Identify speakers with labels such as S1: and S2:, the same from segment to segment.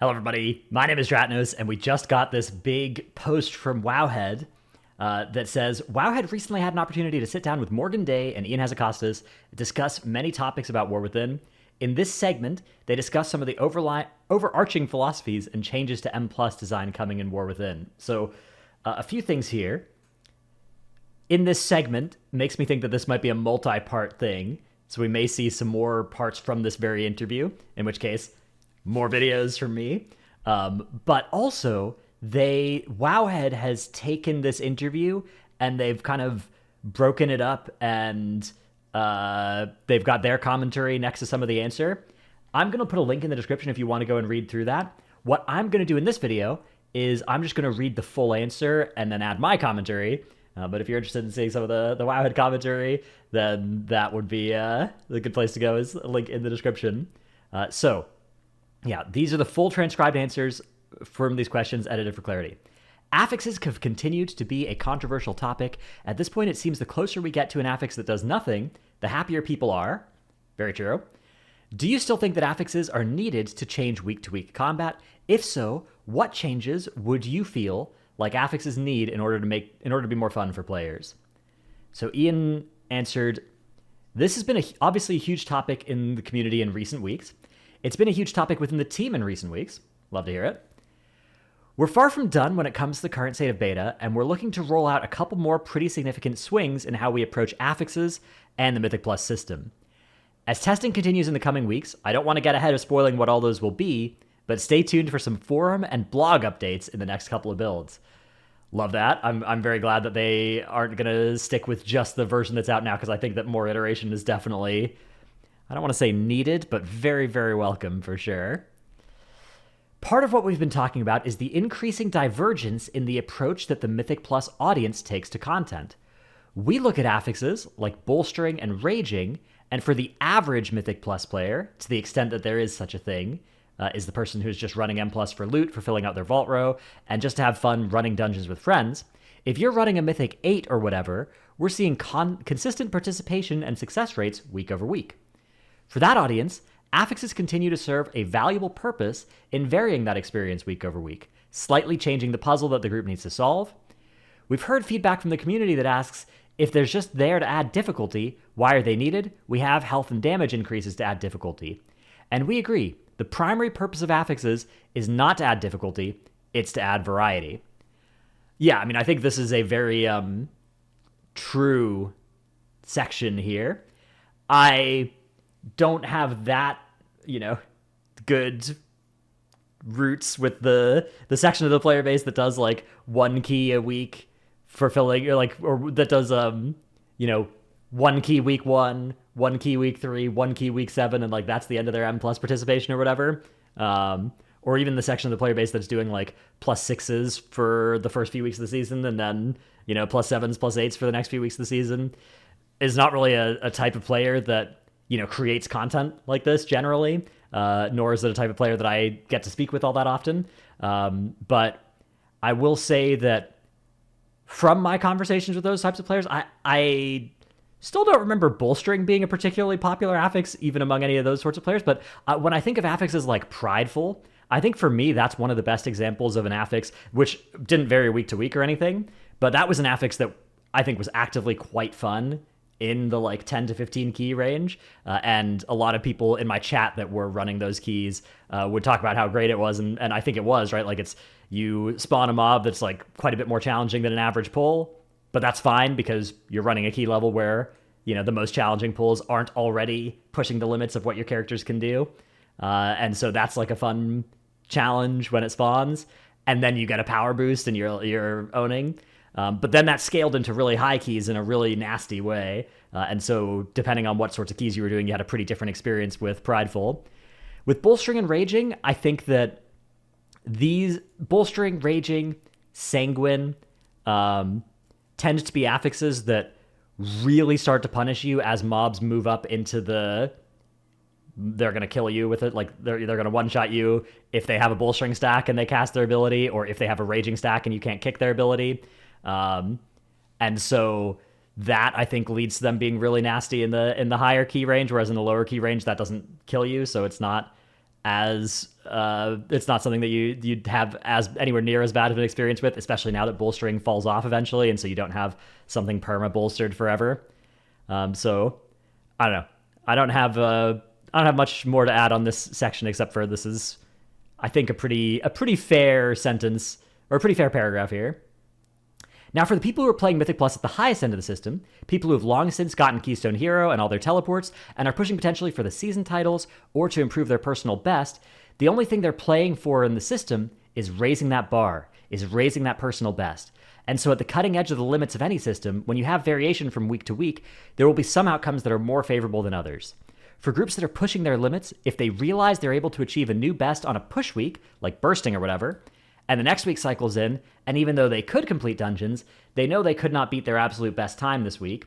S1: Hello, everybody. My name is Dratnos, and we just got this big post from Wowhead that says Wowhead recently had an opportunity to sit down with Morgan Day and Ian Hazzikostas, discuss many topics about War Within. In this segment, they discuss some of the overarching philosophies and changes to M Plus design coming in War Within. So, a few things here. In this segment, makes me think that this might be a multi-part thing, so we may see some more parts from this very interview, in which case, more videos from me. But also, Wowhead has taken this interview and they've kind of broken it up and they've got their commentary next to some of the answer. I'm going to put a link in the description if you want to go and read through that. What I'm going to do in this video is I'm just going to read the full answer and then add my commentary. But if you're interested in seeing some of the Wowhead commentary, then that would be the good place to go, is a link in the description. Yeah, these are the full transcribed answers from these questions edited for clarity. Affixes have continued to be a controversial topic. At this point, it seems the closer we get to an affix that does nothing, the happier people are. Very true. Do you still think that affixes are needed to change week-to-week combat? If so, what changes would you feel like affixes need in order to be more fun for players? So Ian answered, this has been obviously a huge topic in the community in recent weeks. It's been a huge topic within the team in recent weeks. Love to hear it. We're far from done when it comes to the current state of beta, and we're looking to roll out a couple more pretty significant swings in how we approach affixes and the Mythic Plus system. As testing continues in the coming weeks, I don't want to get ahead of spoiling what all those will be, but stay tuned for some forum and blog updates in the next couple of builds. Love that. I'm very glad that they aren't going to stick with just the version that's out now, because I think that more iteration is definitely, I don't want to say needed, but very, very welcome for sure. Part of what we've been talking about is the increasing divergence in the approach that the Mythic Plus audience takes to content. We look at affixes like bolstering and raging, and for the average Mythic Plus player, to the extent that there is such a thing, is the person who's just running M Plus for loot, for filling out their vault row, and just to have fun running dungeons with friends. If you're running a Mythic 8 or whatever, we're seeing consistent participation and success rates week over week. For that audience, affixes continue to serve a valuable purpose in varying that experience week over week, slightly changing the puzzle that the group needs to solve. We've heard feedback from the community that asks, if they're just there to add difficulty, why are they needed? We have health and damage increases to add difficulty. And we agree, the primary purpose of affixes is not to add difficulty, it's to add variety. Yeah, I mean, I think this is a very true section here. I don't have that, good roots with the section of the player base that does like one key a week for filling, or that does one key week 1 key week 3, 1 key week 7, and like that's the end of their M plus participation or whatever. Or even the section of the player base that's doing like +6s for the first few weeks of the season, and then +7s, +8s for the next few weeks of the season, is not really a type of player that creates content like this generally, nor is it a type of player that I get to speak with all that often. But I will say that from my conversations with those types of players, I still don't remember bolstering being a particularly popular affix, even among any of those sorts of players. But when I think of affixes like prideful, I think for me, that's one of the best examples of an affix, which didn't vary week to week or anything, but that was an affix that I think was actively quite fun in the like 10 to 15 key range. And a lot of people in my chat that were running those keys would talk about how great it was. And I think it was, right? Like you spawn a mob that's like quite a bit more challenging than an average pull, but that's fine because you're running a key level where, the most challenging pulls aren't already pushing the limits of what your characters can do. And so that's like a fun challenge when it spawns. And then you get a power boost and you're owning. But then that scaled into really high keys in a really nasty way. And so depending on what sorts of keys you were doing, you had a pretty different experience with Prideful. With Bolstering and Raging, I think that these Bolstering, Raging, Sanguine tend to be affixes that really start to punish you as mobs move up into they're going to kill you with it. Like they're going to one-shot you if they have a Bolstering stack and they cast their ability, or if they have a Raging stack and you can't kick their ability. And so that I think leads to them being really nasty in the higher key range, whereas in the lower key range that doesn't kill you, so it's not as it's not something that you'd have as anywhere near as bad of an experience with, especially now that bolstering falls off eventually, and so you don't have something perma bolstered forever. So I don't know. I don't have much more to add on this section except for this is, I think, a pretty fair sentence or a pretty fair paragraph here. Now, for the people who are playing Mythic Plus at the highest end of the system, people who have long since gotten Keystone Hero and all their teleports and are pushing potentially for the season titles or to improve their personal best, the only thing they're playing for in the system is raising that bar, is raising that personal best. And so at the cutting edge of the limits of any system, when you have variation from week to week, there will be some outcomes that are more favorable than others. For groups that are pushing their limits, if they realize they're able to achieve a new best on a push week, like bursting or whatever, and the next week cycles in, and even though they could complete dungeons, they know they could not beat their absolute best time this week,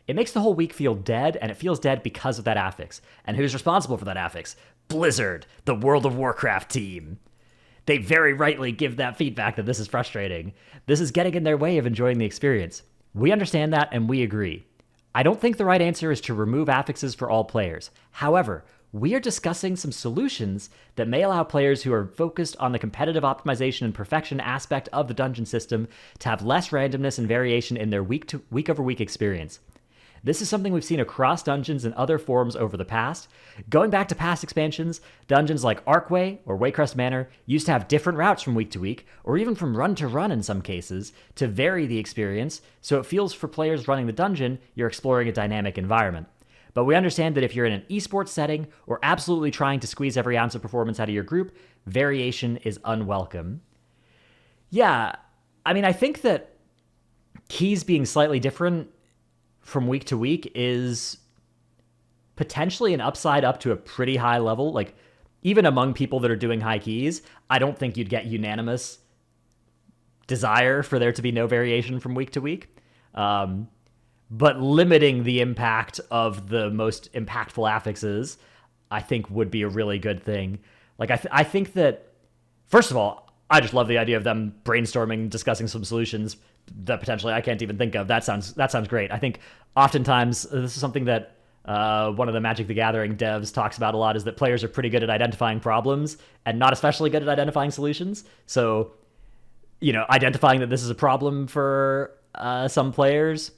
S1: it makes the whole week feel dead, and it feels dead because of that affix. And who's responsible for that affix? Blizzard, the World of Warcraft team. They very rightly give that feedback that this is frustrating. This is getting in their way of enjoying the experience. We understand that, and we agree. I don't think the right answer is to remove affixes for all players. However, we are discussing some solutions that may allow players who are focused on the competitive optimization and perfection aspect of the dungeon system to have less randomness and variation in their week-over-week experience. This is something we've seen across dungeons and other forms over the past. Going back to past expansions, dungeons like Archway or Waycrest Manor used to have different routes from week to week, or even from run to run in some cases, to vary the experience, so it feels for players running the dungeon you're exploring a dynamic environment. But we understand that if you're in an esports setting or absolutely trying to squeeze every ounce of performance out of your group, variation is unwelcome. Yeah, I mean, I think that keys being slightly different from week to week is potentially an upside up to a pretty high level. Like, even among people that are doing high keys, I don't think you'd get unanimous desire for there to be no variation from week to week. But limiting the impact of the most impactful affixes, I think, would be a really good thing. Like, I think that, first of all, I just love the idea of them brainstorming, discussing some solutions that potentially I can't even think of. That sounds great. I think oftentimes this is something that one of the Magic the Gathering devs talks about a lot, is that players are pretty good at identifying problems and not especially good at identifying solutions. So, identifying that this is a problem for some players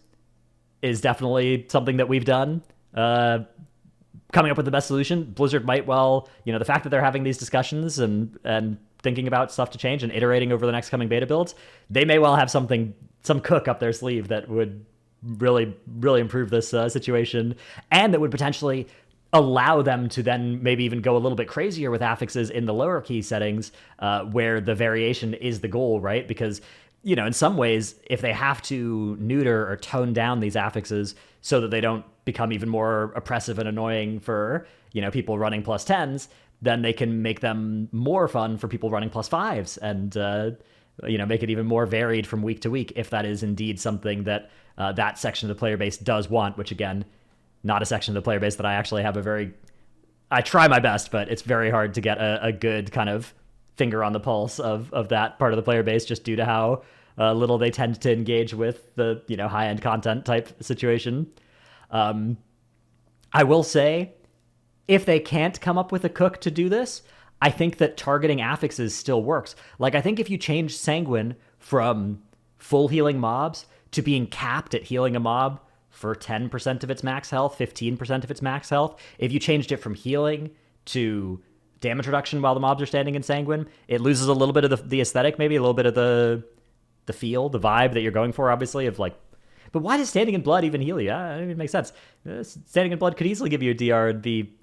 S1: is definitely something that we've done. Coming up with the best solution, Blizzard might the fact that they're having these discussions and thinking about stuff to change and iterating over the next coming beta builds, they may well have some cook up their sleeve that would really, really improve this situation, and that would potentially allow them to then maybe even go a little bit crazier with affixes in the lower key settings, where the variation is the goal, right? Because in some ways, if they have to neuter or tone down these affixes so that they don't become even more oppressive and annoying for, people running plus 10s, then they can make them more fun for people running plus 5s and, make it even more varied from week to week, if that is indeed something that that section of the player base does want, which, again, not a section of the player base that I actually have I try my best, but it's very hard to get a good kind of finger on the pulse of that part of the player base, just due to how little they tend to engage with the high-end content type situation. I will say, if they can't come up with a cook to do this, I think that targeting affixes still works. Like, I think if you change Sanguine from full healing mobs to being capped at healing a mob for 10% of its max health, 15% of its max health, if you changed it from healing to damage reduction while the mobs are standing in Sanguine, it loses a little bit of the aesthetic, maybe a little bit of the feel, the vibe that you're going for, obviously, of like, but why does Standing in Blood even heal you? I mean, it makes sense. Standing in Blood could easily give you a DR and be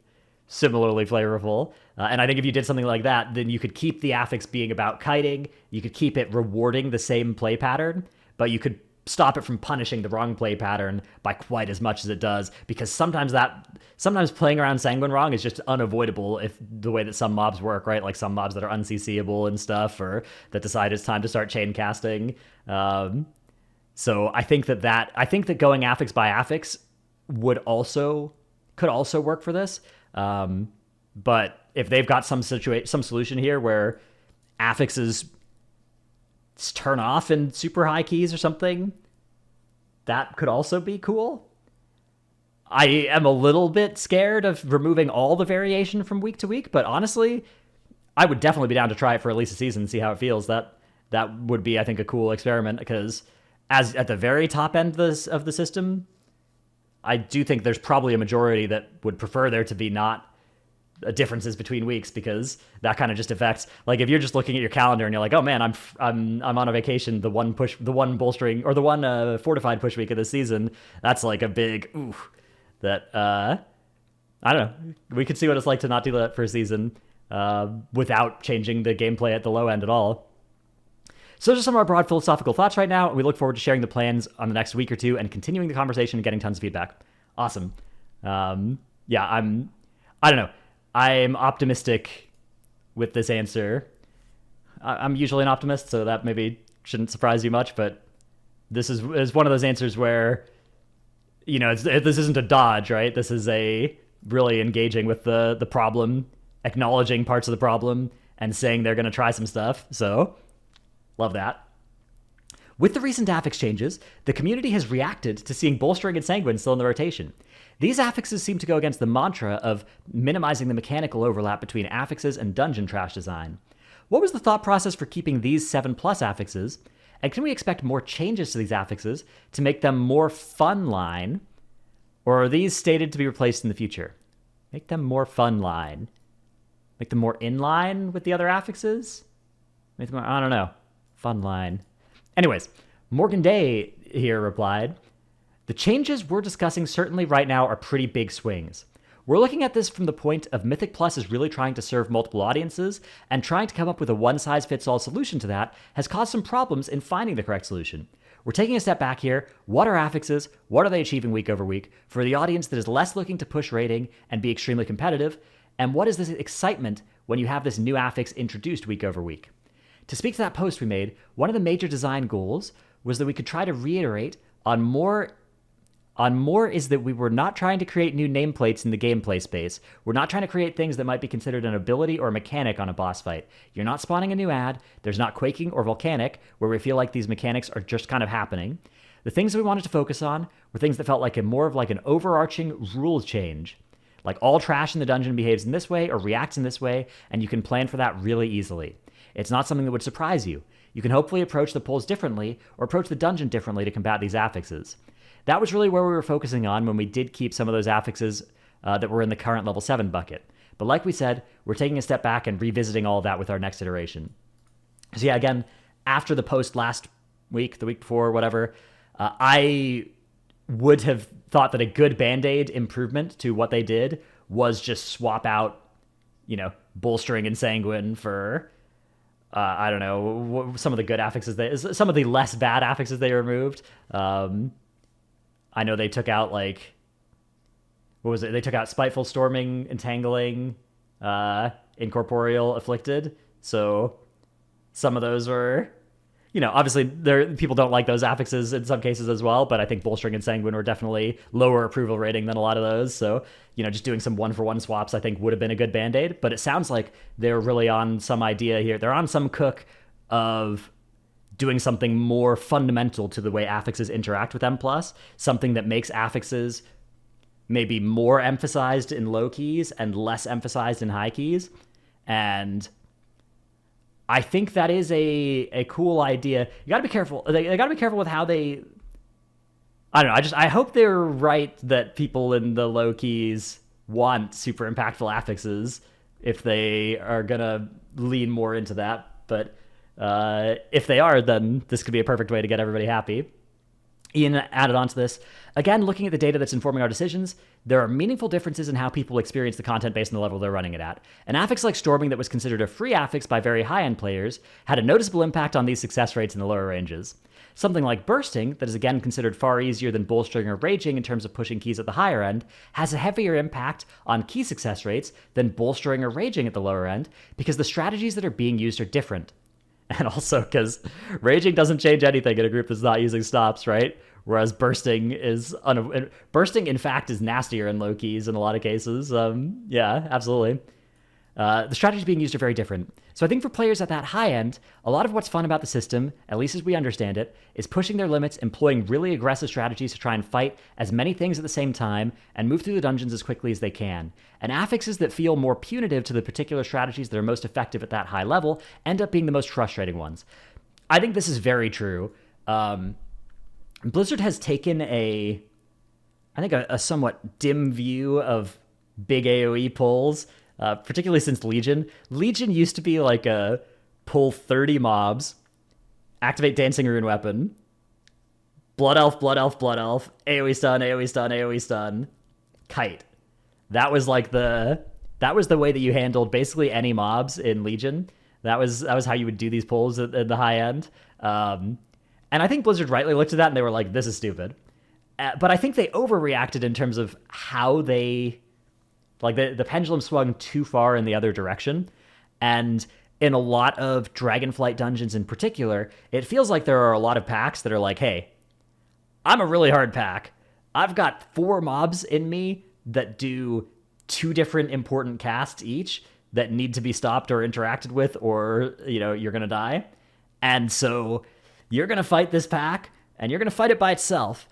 S1: similarly flavorful. And I think if you did something like that, then you could keep the affix being about kiting, you could keep it rewarding the same play pattern, but you could stop it from punishing the wrong play pattern by quite as much as it does, because sometimes playing around Sanguine wrong is just unavoidable if the way that some mobs work, right? Like some mobs that are unCCable and stuff, or that decide it's time to start chain casting. So I think that going affix by affix could also work for this. But if they've got some solution here where affixes turn off in super high keys or something, that could also be cool. I am a little bit scared of removing all the variation from week to week, but honestly, I would definitely be down to try it for at least a season and see how it feels. That would be, I think, a cool experiment because as at the very top end of the system, I do think there's probably a majority that would prefer there to be not differences between weeks because that kind of just affects, like, if you're just looking at your calendar and you're like, oh man, I'm on a vacation, the one bolstering or the one fortified push week of this season, that's like a big ooh. That I don't know. We could see what it's like to not do that for a season without changing the gameplay at the low end at all. So those are some of our broad philosophical thoughts right now. We look forward to sharing the plans on the next week or two and continuing the conversation and getting tons of feedback. Awesome. Yeah, I don't know. I'm optimistic with this answer. I'm usually an optimist, so that maybe shouldn't surprise you much, but this is one of those answers where, you know, this isn't a dodge, right? This is a really engaging with the problem, acknowledging parts of the problem, and saying they're going to try some stuff. So, love that. With the recent affix changes, the community has reacted to seeing bolstering and sanguine still in the rotation. These affixes seem to go against the mantra of minimizing the mechanical overlap between affixes and dungeon trash design. What was the thought process for keeping these 7+ affixes? And can we expect more changes to these affixes to make them more fun line? Or are these stated to be replaced in the future? Make them more fun line. Make them more in line with the other affixes? Make them more, I don't know. Fun line. Anyways, Morgan Day here replied, the changes we're discussing certainly right now are pretty big swings. We're looking at this from the point of Mythic Plus is really trying to serve multiple audiences, and trying to come up with a one-size-fits-all solution to that has caused some problems in finding the correct solution. We're taking a step back here. What are affixes? What are they achieving week over week for the audience that is less looking to push rating and be extremely competitive? And what is this excitement when you have this new affix introduced week over week? To speak to that post we made, one of the major design goals was that we could try to reiterate on more is that we were not trying to create new nameplates in the gameplay space. We're not trying to create things that might be considered an ability or a mechanic on a boss fight. You're not spawning a new ad. There's not quaking or volcanic, where we feel like these mechanics are just kind of happening. The things that we wanted to focus on were things that felt like more of like an overarching rule change. Like all trash in the dungeon behaves in this way or reacts in this way, and you can plan for that really easily. It's not something that would surprise you. You can hopefully approach the polls differently or approach the dungeon differently to combat these affixes. That was really where we were focusing on when we did keep some of those affixes that were in the current level 7 bucket. But like we said, we're taking a step back and revisiting all of that with our next iteration. So yeah, again, after the post last week, the week before, whatever, I would have thought that a good Band-Aid improvement to what they did was just swap out, you know, bolstering and sanguine for, I don't know, some of the good affixes, some of the less bad affixes they removed. I know they took out, like, what was it? They took out Spiteful, Storming, Entangling, Incorporeal, Afflicted. So some of those were, you know, obviously people don't like those affixes in some cases as well, but I think Bolstering and Sanguine were definitely lower approval rating than a lot of those. So, you know, just doing some one-for-one swaps I think would have been a good Band-Aid. But it sounds like they're really on some idea here. They're on some cook of doing something more fundamental to the way affixes interact with M+, something that makes affixes maybe more emphasized in low keys and less emphasized in high keys. And I think that is a cool idea. You gotta be careful. They gotta be careful with how they, I don't know, I hope they're right that people in the low keys want super impactful affixes if they are gonna lean more into that. But if they are, then this could be a perfect way to get everybody happy. Ian added on to this. Again, looking at the data that's informing our decisions, there are meaningful differences in how people experience the content based on the level they're running it at. An affix like Storming that was considered a free affix by very high-end players had a noticeable impact on these success rates in the lower ranges. Something like Bursting, that is again considered far easier than Bolstering or Raging in terms of pushing keys at the higher end, has a heavier impact on key success rates than Bolstering or Raging at the lower end because the strategies that are being used are different. And also because Raging doesn't change anything in a group that's not using stops, right? Whereas Bursting Bursting, in fact, is nastier in low keys in a lot of cases. Yeah, absolutely. The strategies being used are very different. So I think for players at that high end, a lot of what's fun about the system, at least as we understand it, is pushing their limits, employing really aggressive strategies to try and fight as many things at the same time and move through the dungeons as quickly as they can. And affixes that feel more punitive to the particular strategies that are most effective at that high level end up being the most frustrating ones. I think this is very true. Blizzard has taken a somewhat dim view of big AoE pulls, particularly since Legion. Legion used to be like a pull 30 mobs, activate Dancing Rune Weapon, Blood Elf, Blood Elf, Blood Elf, AoE stun, AoE stun, AoE stun, kite. That was the way that you handled basically any mobs in Legion. That was how you would do these pulls at the high end. And I think Blizzard rightly looked at that and they were like, this is stupid. But I think they overreacted in terms of how they... Like, the pendulum swung too far in the other direction. And in a lot of Dragonflight dungeons in particular, it feels like there are a lot of packs that are like, hey, I'm a really hard pack. I've got 4 mobs in me that do 2 different important casts each that need to be stopped or interacted with, or, you're going to die. And so you're going to fight this pack, and you're going to fight it by itself.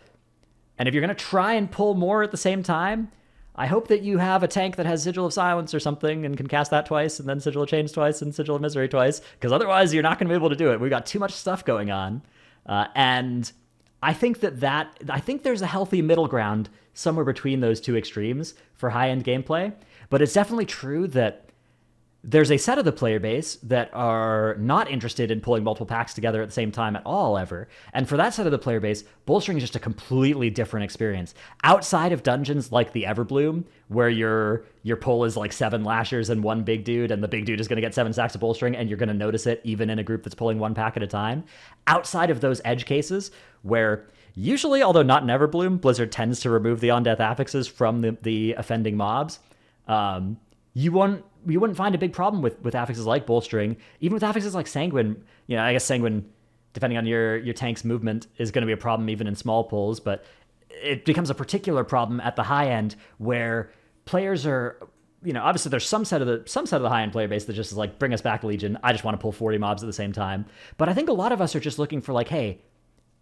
S1: And if you're going to try and pull more at the same time, I hope that you have a tank that has Sigil of Silence or something and can cast that twice, and then Sigil of Chains twice, and Sigil of Misery twice, because otherwise you're not going to be able to do it. We've got too much stuff going on. And I think I think there's a healthy middle ground somewhere between those two extremes for high-end gameplay, but it's definitely true that there's a set of the player base that are not interested in pulling multiple packs together at the same time at all, ever. And for that set of the player base, bolstering is just a completely different experience. Outside of dungeons like the Everbloom, where your pull is like 7 lashers and 1 big dude, and the big dude is going to get 7 stacks of bolstering, and you're going to notice it even in a group that's pulling 1 pack at a time. Outside of those edge cases, where usually, although not in Everbloom, Blizzard tends to remove the on-death affixes from the offending mobs, you wouldn't find a big problem with affixes like bolstering. Even with affixes like Sanguine, I guess Sanguine, depending on your tank's movement, is going to be a problem even in small pulls, but it becomes a particular problem at the high end where players are, obviously there's some set of the high end player base that just is like, bring us back Legion. I just want to pull 40 mobs at the same time. But I think a lot of us are just looking for like, hey,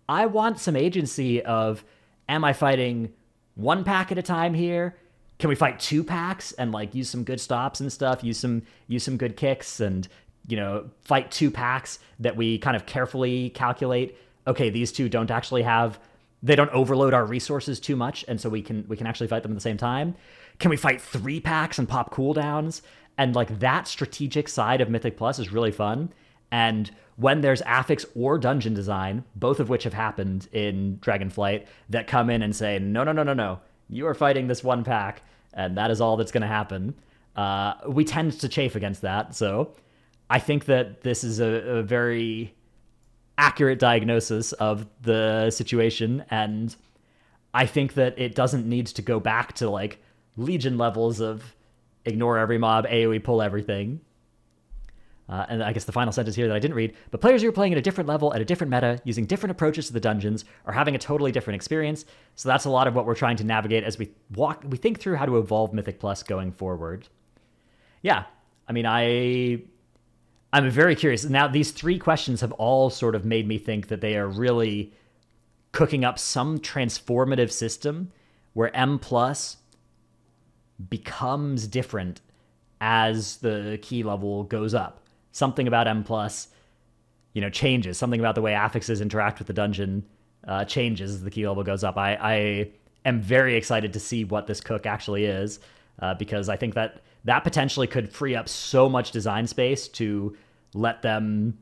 S1: I want some agency of, am I fighting 1 pack at a time here? Can we fight 2 packs and like use some good stops and stuff, use some good kicks, and fight 2 packs that we kind of carefully calculate, okay, these 2 don't overload our resources too much, and so we can actually fight them at the same time? Can we fight 3 packs and pop cooldowns? And like that strategic side of Mythic Plus is really fun. And when there's affix or dungeon design, both of which have happened in Dragonflight, that come in and say, no, you are fighting this 1 pack, and that is all that's going to happen. We tend to chafe against that, so I think that this is a very accurate diagnosis of the situation, and I think that it doesn't need to go back to like Legion levels of ignore every mob, AoE pull everything. And I guess the final sentence here that I didn't read, but players who are playing at a different level, at a different meta, using different approaches to the dungeons, are having a totally different experience. So that's a lot of what we're trying to navigate as we think through how to evolve Mythic Plus going forward. Yeah, I mean, I'm very curious. Now, these 3 questions have all sort of made me think that they are really cooking up some transformative system where M Plus becomes different as the key level goes up. Something about M Plus, changes. Something about the way affixes interact with the dungeon changes as the key level goes up. I am very excited to see what this cook actually is, because I think that potentially could free up so much design space to let them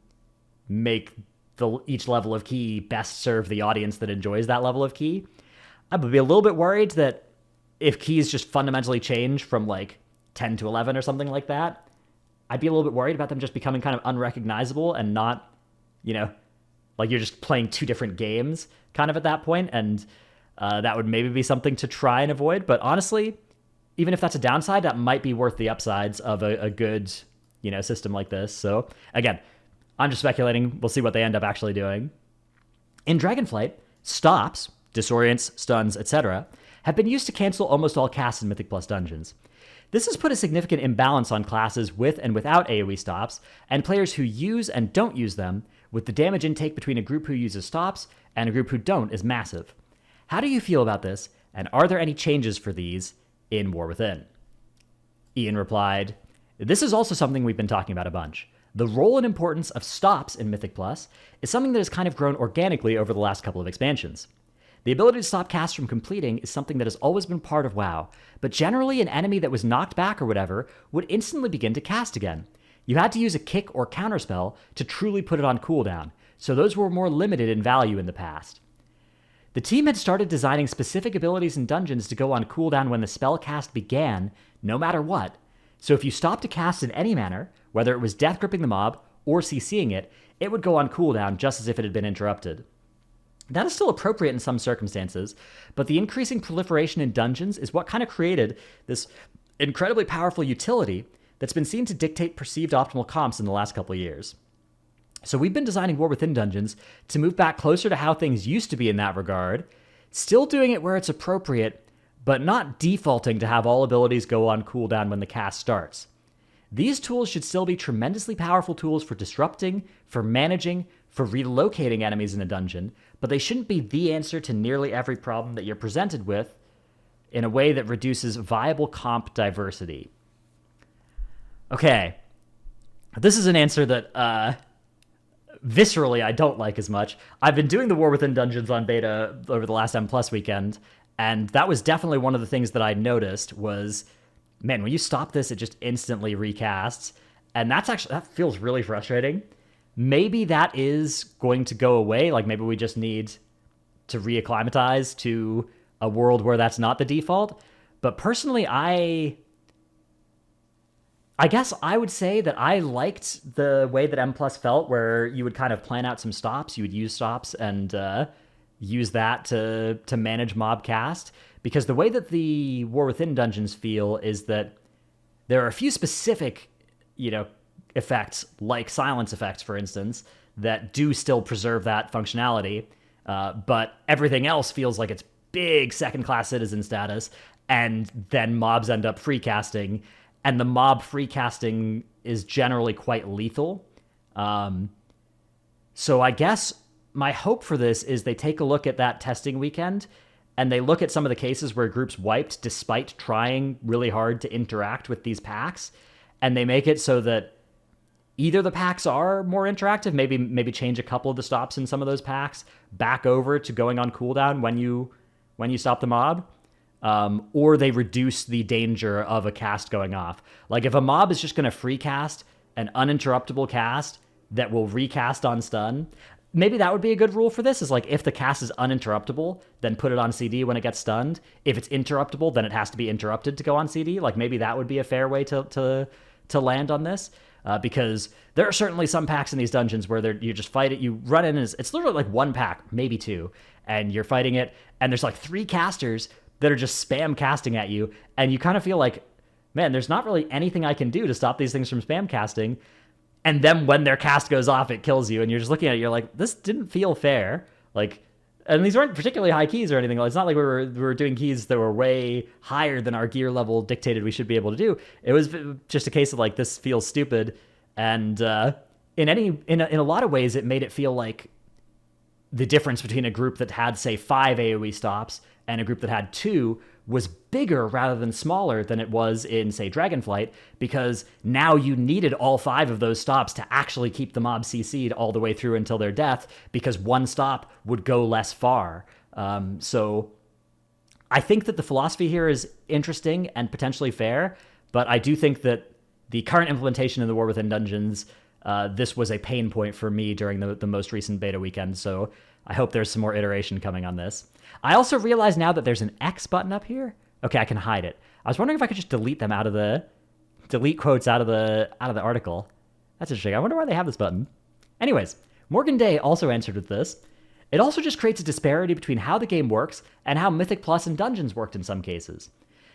S1: make each level of key best serve the audience that enjoys that level of key. I would be a little bit worried that if keys just fundamentally change from like 10 to 11 or something like that, I'd be a little bit worried about them just becoming kind of unrecognizable and not, like you're just playing 2 different games kind of at that point, and that would maybe be something to try and avoid. But honestly, even if that's a downside, that might be worth the upsides of a good, system like this. So again, I'm just speculating. We'll see what they end up actually doing. In Dragonflight, stops, disorients, stuns, etc., have been used to cancel almost all casts in Mythic Plus dungeons. This has put a significant imbalance on classes with and without AoE stops, and players who use and don't use them, with the damage intake between a group who uses stops and a group who don't is massive. How do you feel about this, and are there any changes for these in War Within? Ian replied, "This is also something we've been talking about a bunch. The role and importance of stops in Mythic Plus is something that has kind of grown organically over the last couple of expansions. The ability to stop casts from completing is something that has always been part of WoW, but generally an enemy that was knocked back or whatever would instantly begin to cast again. You had to use a kick or counterspell to truly put it on cooldown, so those were more limited in value in the past. The team had started designing specific abilities in dungeons to go on cooldown when the spell cast began, no matter what, so if you stopped a cast in any manner, whether it was death gripping the mob or CCing it, it would go on cooldown just as if it had been interrupted. That is still appropriate in some circumstances, but the increasing proliferation in dungeons is what kind of created this incredibly powerful utility that's been seen to dictate perceived optimal comps in the last couple of years. So we've been designing War Within dungeons to move back closer to how things used to be in that regard, still doing it where it's appropriate, but not defaulting to have all abilities go on cooldown when the cast starts. These tools should still be tremendously powerful tools for disrupting, for managing, for relocating enemies in a dungeon, but they shouldn't be the answer to nearly every problem that you're presented with in a way that reduces viable comp diversity." Okay, this is an answer that viscerally I don't like as much. I've been doing the War Within dungeons on beta over the last M+ weekend, and that was definitely one of the things that I noticed was, man, when you stop this, it just instantly recasts, and that feels really frustrating. Maybe that is going to go away. Like maybe we just need to reacclimatize to a world where that's not the default. But personally, I guess I would say that I liked the way that M+ felt, where you would kind of plan out some stops. You would use stops and use that to manage mob cast. Because the way that the War Within dungeons feel is that there are a few specific, effects, like silence effects, for instance, that do still preserve that functionality, but everything else feels like it's big second-class citizen status, and then mobs end up free casting, and the mob free casting is generally quite lethal. So I guess my hope for this is they take a look at that testing weekend, and they look at some of the cases where groups wiped despite trying really hard to interact with these packs, and they make it so that either the packs are more interactive, maybe change a couple of the stops in some of those packs back over to going on cooldown when you stop the mob, or they reduce the danger of a cast going off. Like if a mob is just going to free cast an uninterruptible cast that will recast on stun, maybe that would be a good rule for this, is like if the cast is uninterruptible, then put it on CD when it gets stunned. If it's interruptible, then it has to be interrupted to go on CD. Like maybe that would be a fair way to land on this. Because there are certainly some packs in these dungeons where you just fight it, you run in, and it's literally like one pack, maybe two, and you're fighting it, and there's like three casters that are just spam casting at you, and you kind of feel like, man, there's not really anything I can do to stop these things from spam casting, and then when their cast goes off, it kills you, and you're just looking at it, you're like, this didn't feel fair. Like, and these weren't particularly high keys or anything. It's not like we were doing keys that were way higher than our gear level dictated we should be able to do. It was just a case of like, this feels stupid. And in a lot of ways, it made it feel like the difference between a group that had, say, 5 AoE stops and a group that had 2 was bigger rather than smaller than it was in, say, Dragonflight, because now you needed all 5 of those stops to actually keep the mob CC'd all the way through until their death, because one stop would go less far. So I think that the philosophy here is interesting and potentially fair, but I do think that the current implementation of the War Within dungeons, this was a pain point for me during the most recent beta weekend, so I hope there's some more iteration coming on this. I also realize now that there's an X button up here. Okay, I can hide it. I was wondering if I could just delete them delete quotes out of the article. That's interesting. I wonder why they have this button. Anyways, Morgan Day also answered with this. It also just creates a disparity between how the game works and how Mythic Plus and Dungeons worked in some cases.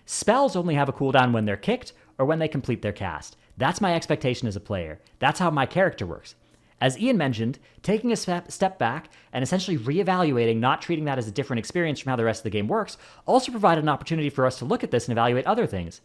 S1: Spells only have a cooldown when they're kicked or when they complete their cast. That's my expectation as a player. That's how my character works. As Ian mentioned, taking a step back and essentially reevaluating, not treating that as a different experience from how the rest of the game works, also provided an opportunity for us to look at this and evaluate other things.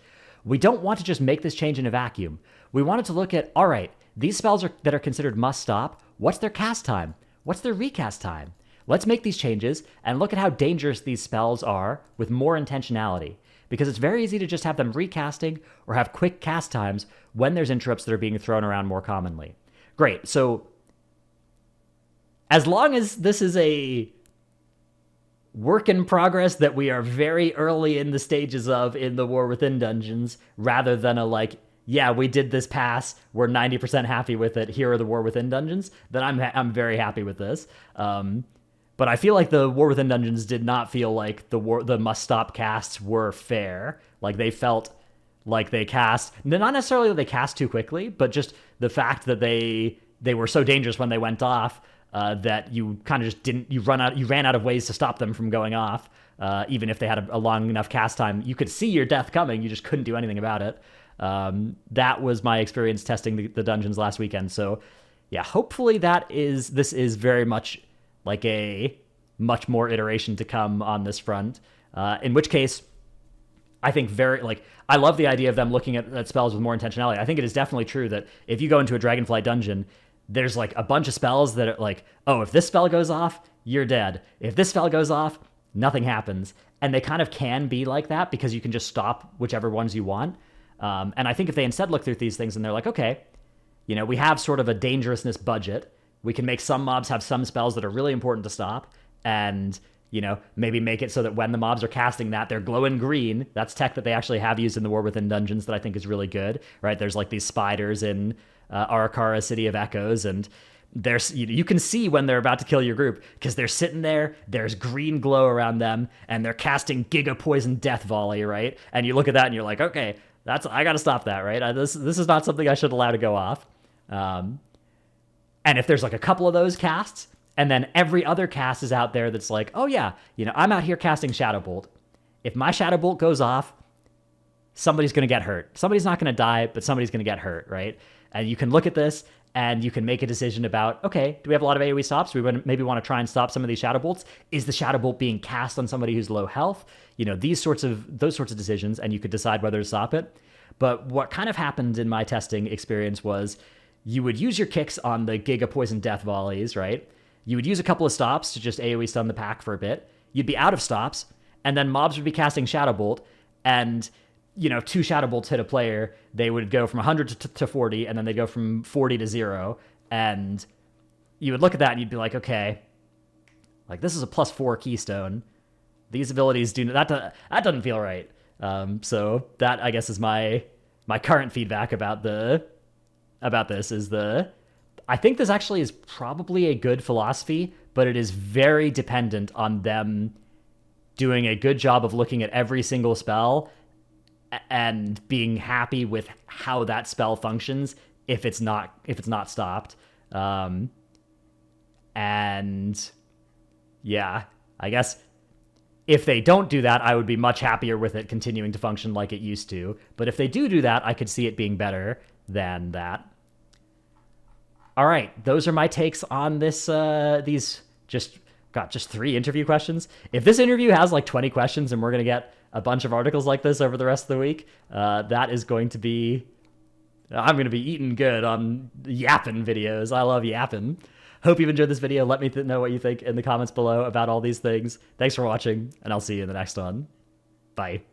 S1: we don't want to just make this change in a vacuum. We wanted to look at, all right, these spells that are considered must stop, what's their cast time? What's their recast time? Let's make these changes and look at how dangerous these spells are with more intentionality. Because it's very easy to just have them recasting or have quick cast times when there's interrupts that are being thrown around more commonly. Great, so as long as this is a work in progress that we are very early in the stages of in the War Within dungeons, rather than a like, yeah, we did this pass, we're 90% happy with it, here are the War Within dungeons, then I'm very happy with this. But I feel like the War Within dungeons did not feel like the must-stop casts were fair. Like, they felt like they cast, not necessarily that they cast too quickly, but just the fact that they were so dangerous when they went off, that you kind of just you ran out of ways to stop them from going off. Even if they had a long enough cast time, you could see your death coming, you just couldn't do anything about it. That was my experience testing the dungeons last weekend. So yeah, hopefully this is very much like a much more iteration to come on this front. In which case, I think I love the idea of them looking at spells with more intentionality. I think it is definitely true that if you go into a Dragonflight dungeon, there's like a bunch of spells that are like, oh, if this spell goes off, you're dead. If this spell goes off, nothing happens. And they kind of can be like that because you can just stop whichever ones you want. And I think if they instead look through these things and they're like, okay, we have sort of a dangerousness budget. We can make some mobs have some spells that are really important to stop, and maybe make it so that when the mobs are casting that, they're glowing green. That's tech that they actually have used in the War Within dungeons that I think is really good, right? There's like these spiders in Arakara, City of Echoes, and you can see when they're about to kill your group because they're sitting there, there's green glow around them, and they're casting Giga Poison Death Volley, right? And you look at that and you're like, okay, I gotta stop that, right? This is not something I should allow to go off. And if there's like a couple of those casts, and then every other cast is out there that's like, oh yeah, I'm out here casting Shadow Bolt. If my Shadow Bolt goes off, somebody's going to get hurt. Somebody's not going to die, but somebody's going to get hurt, right? And you can look at this and you can make a decision about, okay, do we have a lot of AoE stops? Do we maybe want to try and stop some of these Shadow Bolts? Is the Shadow Bolt being cast on somebody who's low health? Those sorts of decisions, and you could decide whether to stop it. But what kind of happened in my testing experience was you would use your kicks on the Giga Poison Death Volleys, right? You would use a couple of stops to just AoE stun the pack for a bit. You'd be out of stops, and then mobs would be casting Shadow Bolt, and 2 Shadow Bolts hit a player, they would go from 100 to 40, and then they'd go from 40 to 0, and you would look at that and you'd be like, okay, like this is a +4 keystone. These abilities that doesn't feel right. So that, I guess, is my current feedback about this is I think this actually is probably a good philosophy, but it is very dependent on them doing a good job of looking at every single spell and being happy with how that spell functions if it's not stopped. And yeah, I guess if they don't do that, I would be much happier with it continuing to function like it used to. But if they do that, I could see it being better than that. All right, those are my takes on this. These just 3 interview questions. If this interview has like 20 questions and we're gonna get a bunch of articles like this over the rest of the week, that is going to be. I'm gonna be eating good on yapping videos. I love yapping. Hope you've enjoyed this video. Let me know what you think in the comments below about all these things. Thanks for watching, and I'll see you in the next one. Bye.